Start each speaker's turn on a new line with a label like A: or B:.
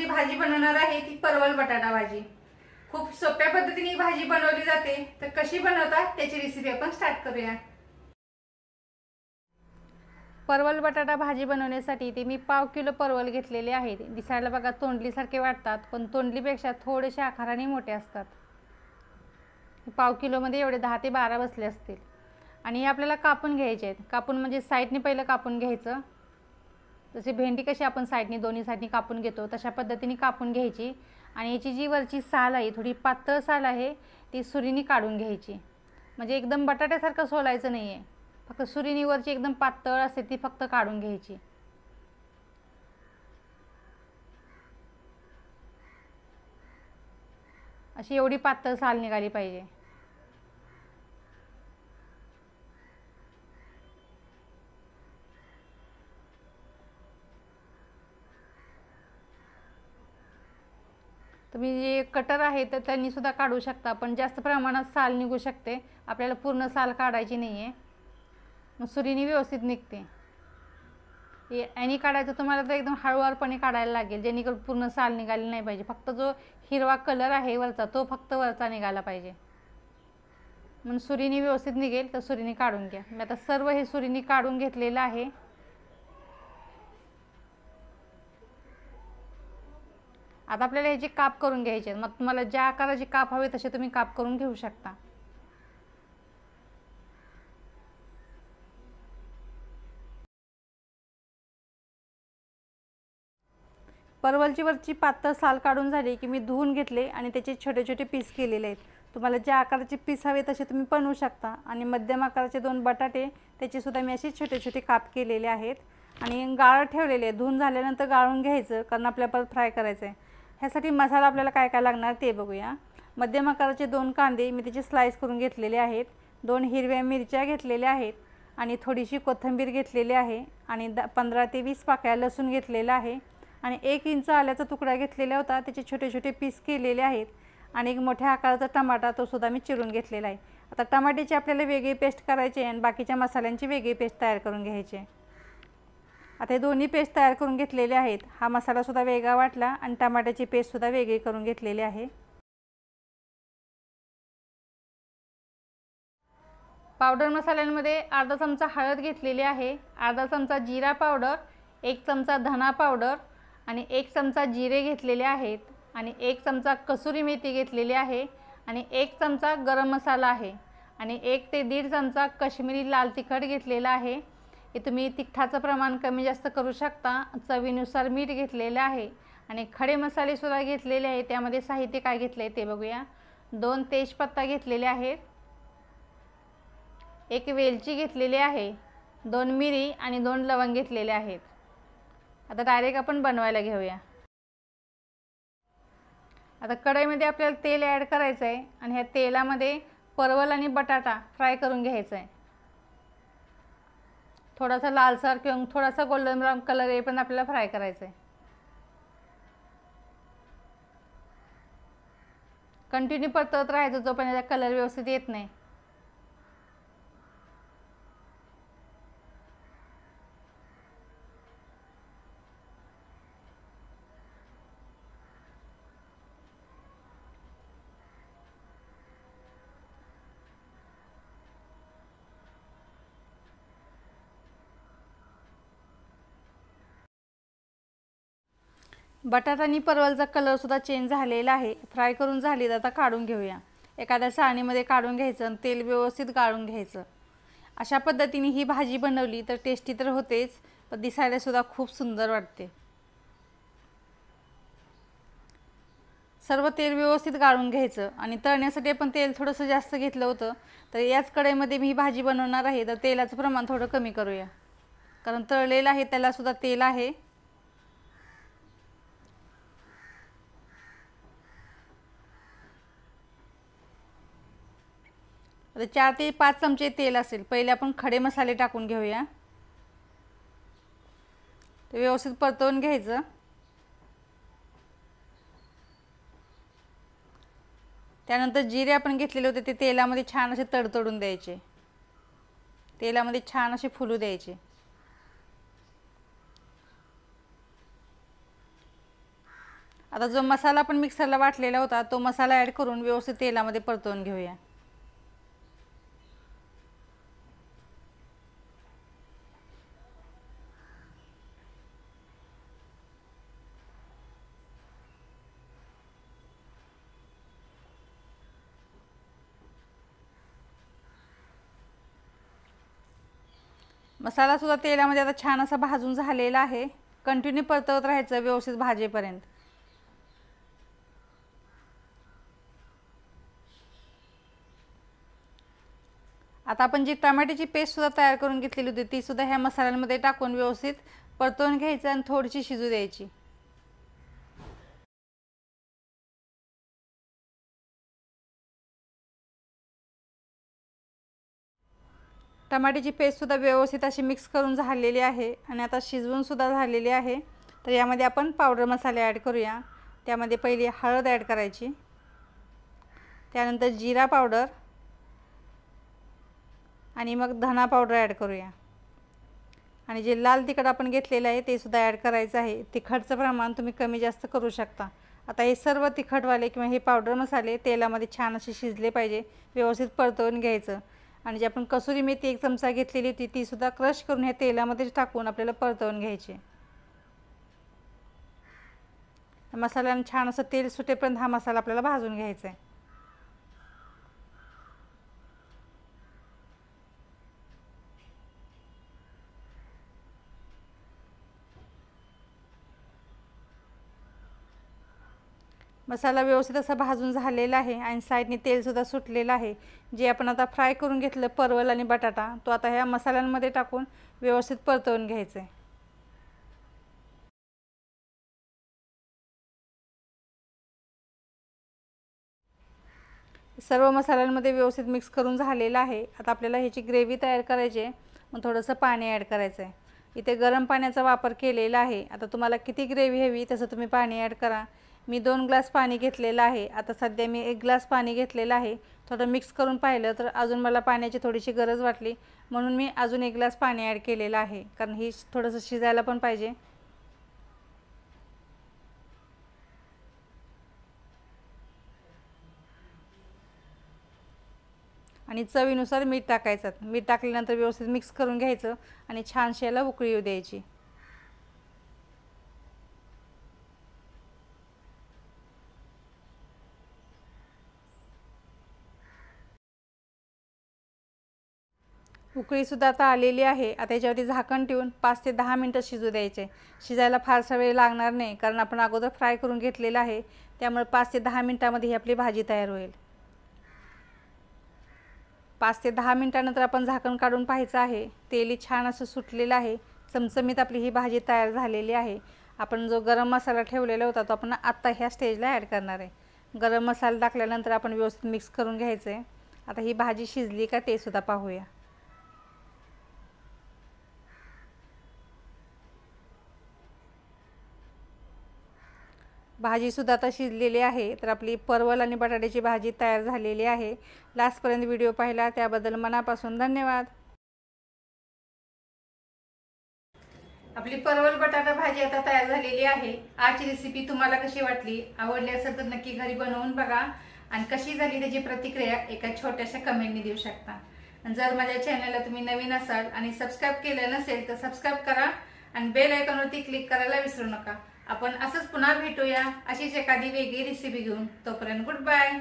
A: जी भाजी बनवणार आहे ती परवल बटाटा भाजी। खूप सोप्या पद्धतीने ही भाजी बनवली जाते, तर कशी बनवतात त्याची रेसिपी आपण स्टार्ट करूया। परवल बटाटा भाजी बनवण्यासाठी इथे मी 1/2 किलो परवल घेतलेले आहेत। दिसायला बघा तोंडलीसारखे वाटतात, पण तोंडलीपेक्षा थोडेसे आकाराने मोठे असतात। 1/2 किलो मध्ये एवढे 10 ते 12 बसले असतील। आणि हे आपल्याला कापून घ्यायचे आहेत। कापून म्हणजे साईडने पहिलं कापून घ्यायचं। जसे भेंडी कशी आपण साईडने दोन्ही साईडने कापून घेतो तशा पद्धतीने कापून घ्यायची। आणि याची जी वरची साल आहे, थोडी पातळ साल आहे, ती सुरीने काढून घ्यायची। म्हणजे एकदम बटाट्यासारखं सोलायचं नाहीये, फक्त सुरीने वरची एकदम पातळ असते ती फक्त काढून घ्यायची। अशी एवढी पातळ साल निघाली पाहिजे। तुम्ही जे कटर आहे तर त्यांनी सुद्धा काढू शकता, पण जास्त प्रमाणात साल निघू शकते। आपल्याला पूर्ण साल काढायची नाहीये, मग सुरीने व्यवस्थित निघते। याने काढायचं तुम्हाला तर एकदम हळूवारपणे काढायला लागेल, जेणेकरून पूर्ण साल निघाली नाही पाहिजे। फक्त जो हिरवा कलर आहे वरचा तो फक्त वरचा निघाला पाहिजे, म्हणून सुरीने व्यवस्थित निघेल तर सुरीने काढून घ्या। मी आता सर्व हे सुरीने काढून घेतलेलं आहे। आता आपल्याला ह्याचे काप करून घ्यायचे। मग तुम्हाला ज्या आकाराचे काप हवे तसे तुम्ही काप करून घेऊ शकता। परवलची वरची पातळ साल काढून झाली की मी धुवून घेतले आणि त्याचे छोटे छोटे पीस केलेले आहेत। तुम्हाला ज्या आकाराचे पीस हवे तसे तुम्ही बनवू शकता। आणि मध्यम आकाराचे 2 बटाटे त्याचे सुद्धा मी असे छोटे छोटे काप केलेले आहेत आणि गाळत ठेवलेले आहे। धुवून झाल्यानंतर गाळून घ्यायचं, कारण आपल्याला परत फ्राय करायचं आहे। ह्यासाठी मसाला आपल्याला काय काय लागणार ते बघूया। मध्यम आकाराचे 2 कांदे मी त्याचे स्लाइस करून घेतलेले आहेत। 2 हिरव्या मिरच्या घेतलेल्या आहेत आणि थोडीशी कोथिंबीर घेतलेली आहे आणि 15 ते 20 पाकळ्या लसूण घेतलेला आहे आणि 1 इंच आल्याचा तुकडा घेतलेला होता, त्याचे छोटे छोटे पीस केलेले आहेत आणि एक मोठ्या आकाराचा टमाटा तो सुद्धा मी चिरून घेतलेला आहे। आता टमाट्याची आपल्याला वेगळी पेस्ट करायची आणि बाकीच्या मसाल्यांची वेगळी पेस्ट तयार करून घ्यायची। आता हे दोन्ही पेस्ट तयार करून घेतलेले आहेत। हा मसाला सुद्धा वेगळा वाटला आणि टमाट्याची पेस्ट सुद्धा वेगळी करून घेतलेली आहे। पावडर मसाल्यांमध्ये अर्धा चमचा हळद घेतलेली आहे, अर्धा चमचा जिरा पावडर, 1 चमचा धना पावडर आणि 1 चमचा जिरे घेतलेले आहेत आणि 1 चमचा कसुरी मेथी घेतलेली आहे आणि 1 चमचा गरम मसाला आहे आणि 1 ते 1.5 चमचा काश्मीरी लाल तिखट घेतलेला आहे। हे तुम्ही तिखटाचं प्रमाण कमी जास्त करू शकता। चवीनुसार मीठ घेतलेलं आहे आणि खडे मसाले सुद्धा घेतलेले आहे। त्यामध्ये साहित्य काय घेतले ते बघूया। 2 तेजपत्ता घेतलेले आहेत, 1 वेलची घेतलेली आहे, 2 मिरी आणि 2 लवंग घेतलेले आहेत। आता डायरेक्ट आपण बनवायला घेऊया। आता कढईमध्ये आपल्याला तेल ॲड करायचं आहे आणि ह्या तेलामध्ये परवल आणि बटाटा फ्राय करून घ्यायचा आहे। थोडासा लालसर किंवा थोडासा गोल्डन ब्राउन कलर येईपर्यंत आपल्याला फ्राय करायचं आहे। कंटिन्यू परतत राहायचं जोपर्यंत त्याचा कलर व्यवस्थित येत नाही। बटाटा आणि परवलचा कलर सुद्धा चेंज झालेला आहे। फ्राय करून झाली तर आता काढून घेऊया। एखाद्या चाळणीमध्ये काढून घ्यायचं आणि तेल व्यवस्थित गाळून घ्यायचं। अशा पद्धतीने ही भाजी बनवली तर टेस्टी तर होतेच, पण दिसायला सुद्धा खूप सुंदर वाटते। सर्व तेल व्यवस्थित गाळून घ्यायचं आणि तळण्यासाठी आपण तेल थोडंसं जास्त घेतलं होतं, तर याच कढईमध्ये मी भाजी बनवणार आहे तर तेलाचं प्रमाण थोडं कमी करूया, कारण तळलेलं आहे त्याला सुद्धा तेल आहे। आता 4 ते 5 चमचे तेल असेल। पहिले आपण खडे मसाले टाकून घेऊया, ते व्यवस्थित परतवून घ्यायचं। त्यानंतर जिरे आपण घेतलेले होते ते तेलामध्ये छान असे तडतडून द्यायचे, तेलामध्ये छान असे फुलू द्यायचे। आता जो मसाला आपण मिक्सरला वाटलेला होता तो मसाला ॲड करून व्यवस्थित तेलामध्ये परतवून घेऊया। मसाला सुद्धा तेलामध्ये आता छान असा भाजून झालेला आहे। कंटिन्यू परतवत राहायचं व्यवस्थित भाजेपर्यंत। आता आपण जी टोमॅटोची पेस्ट सुद्धा तयार करून घेतलेली होती ती सुद्धा ह्या मसाल्यांमध्ये टाकून व्यवस्थित परतवून घ्यायचं आणि थोडीशी शिजू द्यायची। टमाट्याची पेस्ट सुद्धा व्यवस्थित अशी मिक्स करून झालेली आहे आणि आता शिजवून सुद्धा झालेली आहे। तर यामध्ये आपण पावडर मसाले ॲड करूया। त्यामध्ये पहिली हळद ॲड करायची, त्यानंतर जिरा पावडर आणि मग धना पावडर ॲड करूया आणि जे लाल तिखट आपण घेतलेलं आहे ते सुद्धा ॲड करायचं आहे। तिखटचं प्रमाण तुम्ही कमी जास्त करू शकता। आता हे सर्व तिखटवाले किंवा हे पावडर मसाले तेलामध्ये छान असे शिजले पाहिजे, व्यवस्थित परतवून घ्यायचं आणि जे आपण कसुरी मेथी 1 चमचा घेतलेली होती ती सुद्धा क्रश करून हे तेलामध्ये टाकून आपल्याला परतवून घ्यायची। मसाल्याने छान असं तेल सुटेपर्यंत हा मसाला आपल्याला भाजून घ्यायचा आहे। मसाला व्यवस्थित असा भाजून झालेला आहे आणि साईडने तेल सुद्धा सुटलेलं आहे। जे आपण आता फ्राय करून घेतलं परवल आणि बटाटा तो आता ह्या मसाल्यांमध्ये टाकून व्यवस्थित परतवून घ्यायचं आहे। सर्व मसाल्यांमध्ये व्यवस्थित मिक्स करून झालेलं आहे। आता आपल्याला ह्याची ग्रेव्ही तयार करायची आहे, मग थोडंसं पाणी ॲड करायचं आहे। इथे गरम पाण्याचा वापर केलेला आहे। आता तुम्हाला किती ग्रेव्ही हवी तसं तुम्ही पाणी ॲड करा। मी 2 ग्लास पाणी घेतलेलं आहे। आता सध्या मी 1 ग्लास पाणी घेतलेलं आहे। थोडं मिक्स करून पाहिलं तर अजून मला पाण्याची थोडीशी गरज वाटली म्हणून मी अजून 1 ग्लास पाणी ॲड केलेलं आहे, कारण ही थोडंसं शिजायला पण पाहिजे। आणि चवीनुसार मीठ टाकायचं। मीठ टाकल्यानंतर व्यवस्थित मिक्स करून घ्यायचं आणि छानशी याला उकळी येऊ द्यायची। उकळी सुद्धा आता आलेली आहे। आता याच्यावरती झाकण ठेवून 5 ते 10 मिनिटं शिजू द्यायचे। शिजायला फारसा वेळ लागणार नाही, कारण आपण अगोदर फ्राय करून घेतलेलं आहे, त्यामुळे 5 ते 10 मिनिटांमध्ये ही आपली भाजी तयार होईल। 5 ते 10 मिनिटांनंतर आपण झाकण काढून पाहायचं आहे। तेल छान असं सुटलेलं आहे। चमचमीत आपली ही भाजी तयार झालेली आहे। आपण जो गरम मसाला ठेवलेला होता तो आपण आत्ता ह्या स्टेजला ॲड करणार आहे। गरम मसाला टाकल्यानंतर आपण व्यवस्थित मिक्स करून घ्यायचं आहे। आता ही भाजी शिजली का ते सुद्धा पाहूया। भाजी सुद्धा आता शिजलेली आहे। तर आपली परवल आणि बटाट्याची भाजी तयार झालेली आहे। लास्टपर्यंत व्हिडिओ पाहिला त्याबद्दल मनापासून धन्यवाद। आपली परवल बटाटा भाजी आता तयार झालेली आहे। आजची रेसिपी तुम्हाला कशी वाटली, आवडली असेल तर नक्की घरी बनवून बघा आणि कशी झाली त्याची प्रतिक्रिया एका छोट्याशा कमेंटने देऊ शकता। जर माझ्या चॅनलला तुम्ही नवीन असाल आणि सबस्क्राइब केलं नसेल तर सबस्क्राइब करा आणि बेल आयकॉनवरती क्लिक करायला विसरू नका। आपण असंच पुन्हा भेटूया अशीच एखादी वेगळी रेसिपी घेऊन। तोपर्यंत गुड बाय।